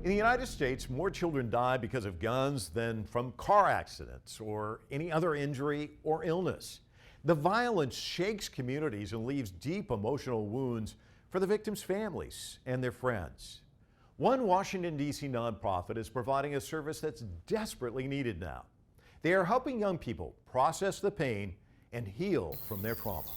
In the United States, more children die because of guns than from car accidents or any other injury or illness. The violence shakes communities and leaves deep emotional wounds for the victims' families and their friends. One Washington, D.C. nonprofit is providing a service that's desperately needed now. They are helping young people process the pain and heal from their trauma.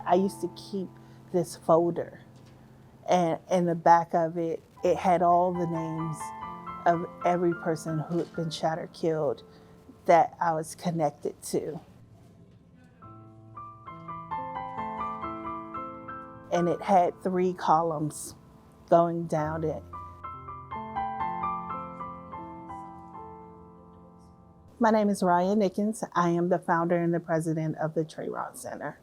I used to keep this folder, and in the back of it, it had all the names of every person who had been shot or killed that I was connected to. And it had 3 columns going down it. My name is Ryane Nickens. I am the founder and the president of the TraRon Center.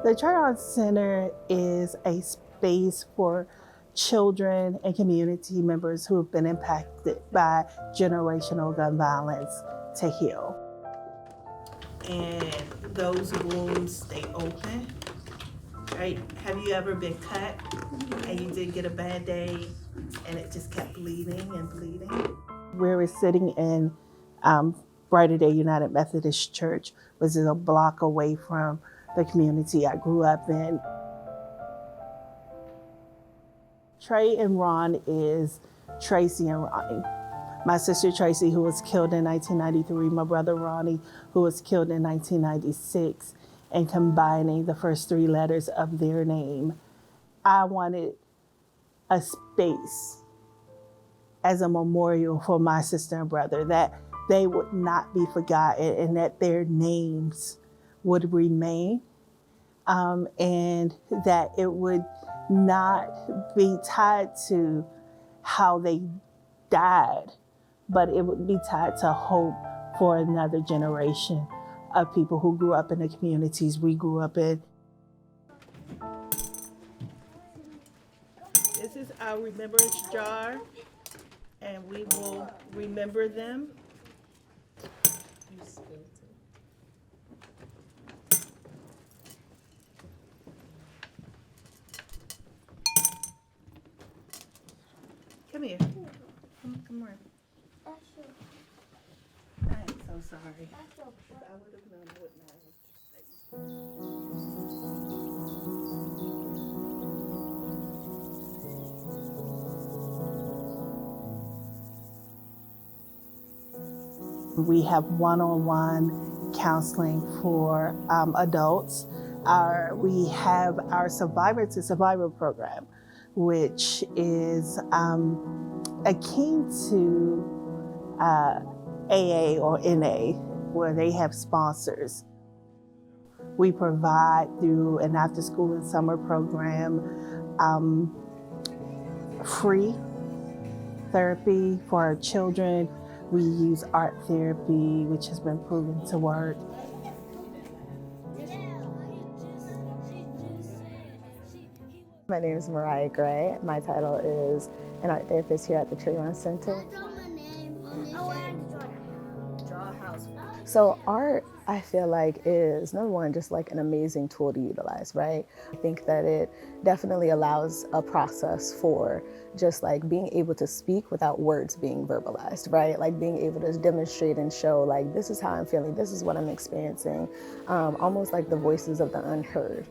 The TraRon Center is a space for children and community members who have been impacted by generational gun violence to heal. And those wounds stay open, right? Have you ever been cut and you did get a bad day and it just kept bleeding and bleeding? Where we're sitting in Brighter Day United Methodist Church, which is a block away from the community I grew up in. Trey and Ron is Tracy and Ronnie. My sister Tracy, who was killed in 1993, my brother Ronnie, who was killed in 1996, and combining the first 3 letters of their name. I wanted a space as a memorial for my sister and brother, that they would not be forgotten and that their names would remain, and that it would not be tied to how they died, but it would be tied to hope for another generation of people who grew up in the communities we grew up in. This is our remembrance jar, and we will remember them. Come here. Come on. I am so sorry. I would have known what We have one-on-one counseling for adults. We have our Survivor to Survivor program, which is akin to AA or NA, where they have sponsors. We provide through an after-school and summer program free therapy for our children. We use art therapy, which has been proven to work. My name is Mariah Gray. My title is an art therapist here at the TraRon Center. So art, I feel like, is number one, just like an amazing tool to utilize, right? I think that it definitely allows a process for just like being able to speak without words being verbalized, right? Like being able to demonstrate and show like, this is how I'm feeling, this is what I'm experiencing, almost like the voices of the unheard.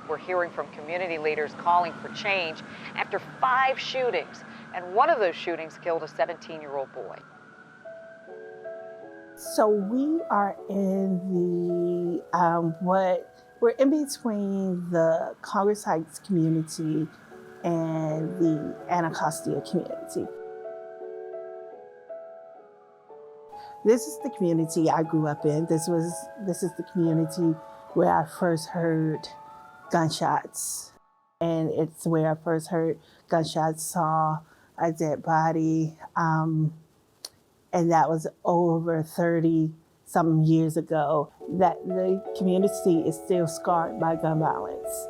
We're hearing from community leaders calling for change after 5 shootings, and one of those shootings killed a 17-year-old boy. So we are in the, we're in between the Congress Heights community and the Anacostia community. This is the community I grew up in. This is the community where I first heard gunshots. And it's where I first heard gunshots, saw a dead body. And that was over 30-something years ago. That the community is still scarred by gun violence.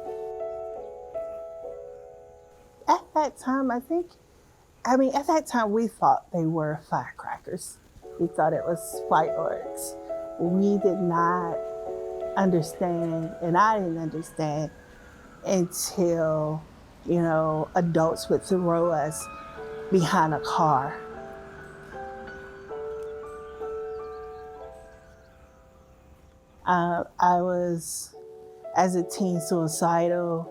At that time, at that time we thought they were firecrackers. We thought it was fireworks. We did not understand, and I didn't understand until, adults would throw us behind a car. I was, as a teen, suicidal,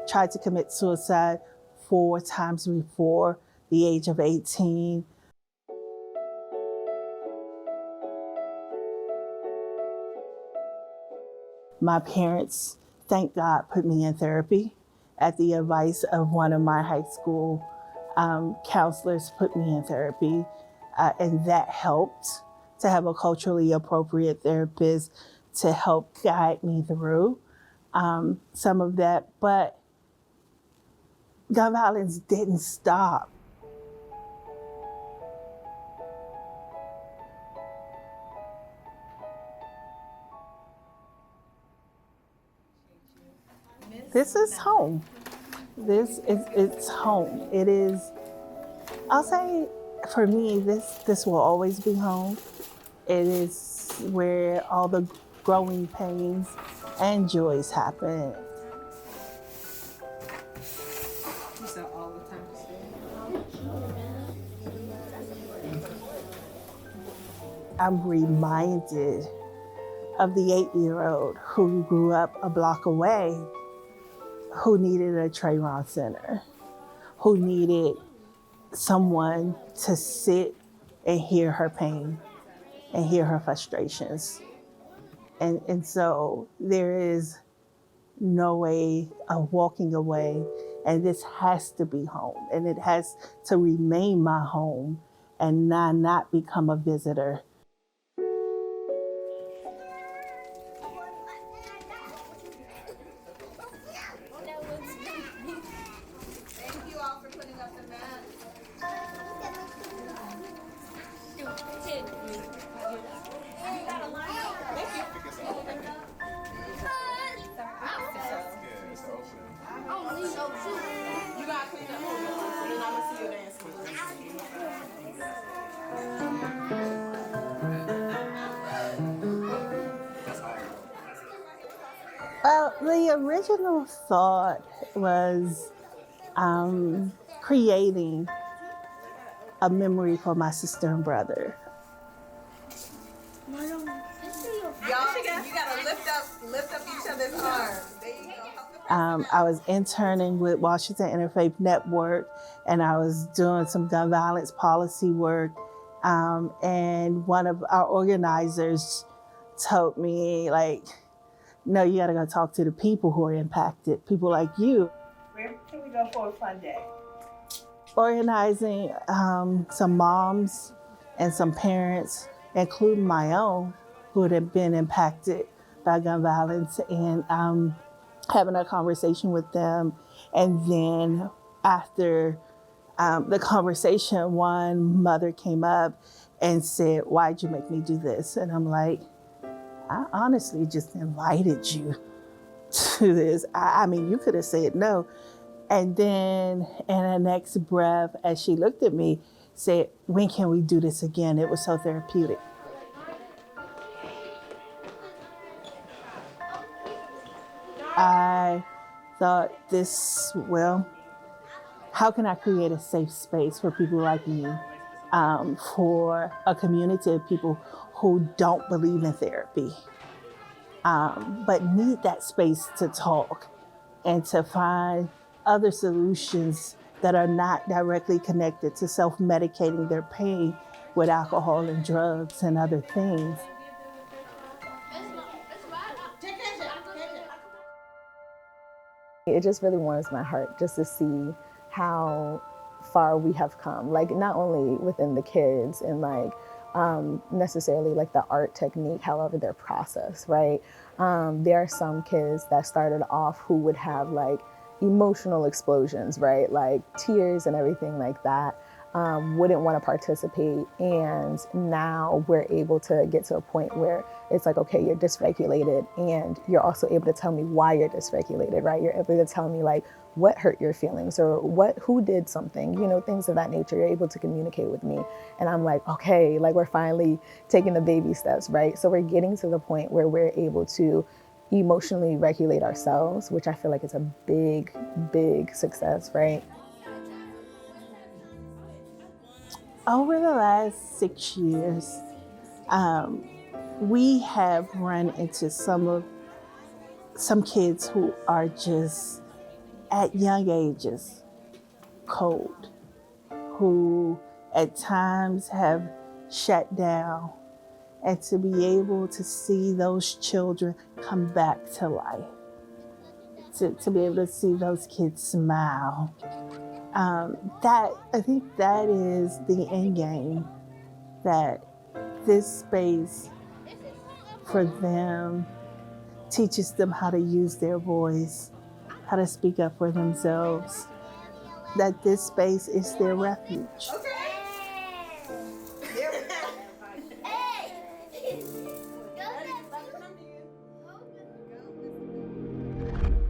tried to commit suicide 4 times before the age of 18. My parents, thank God, put me in therapy at the advice of one of my high school counselors put me in therapy, and that helped to have a culturally appropriate therapist to help guide me through some of that. But gun violence didn't stop. This is home. It's home. It is, I'll say, for me, this will always be home. It is where all the growing pains and joys happen. I'm reminded of the 8-year-old who grew up a block away, who needed a TraRon Center, who needed someone to sit and hear her pain and hear her frustrations. And so there is no way of walking away, and this has to be home, and it has to remain my home and not become a visitor. Well, the original thought was creating a memory for my sister and brother. Y'all, you gotta lift up each other's arms. There you go. I was interning with Washington Interfaith Network, and I was doing some gun violence policy work. And one of our organizers told me, no, you gotta go talk to the people who are impacted, people like you. Where can we go for a fun day? Organizing some moms and some parents, including my own, who had been impacted by gun violence, and having a conversation with them. And then after the conversation, one mother came up and said, "Why'd you make me do this?" And I'm like, I honestly just invited you to this. I mean, you could have said no. And then in the next breath, as she looked at me, said, "When can we do this again?" It was so therapeutic. I thought how can I create a safe space for people like me, for a community of people who don't believe in therapy, but need that space to talk and to find other solutions that are not directly connected to self-medicating their pain with alcohol and drugs and other things. It just really warms my heart just to see how far we have come, not only within the kids and necessarily the art technique, however they're processed, right? There are some kids that started off who would have like emotional explosions, right? Like tears and everything like that. Wouldn't want to participate. And now we're able to get to a point where it's like, okay, you're dysregulated, and you're also able to tell me why you're dysregulated, right? You're able to tell me like what hurt your feelings or who did something, you know, things of that nature. You're able to communicate with me. And I'm like, okay, like we're finally taking the baby steps, right? So we're getting to the point where we're able to emotionally regulate ourselves, which I feel like is a big, big success, right? Over the last 6 years, we have run into some kids who are just at young ages cold, who at times have shut down, and to be able to see those children come back to life, to be able to see those kids smile. I think that is the end game, that this space for them teaches them how to use their voice, how to speak up for themselves, that this space is their refuge. Okay. There we go.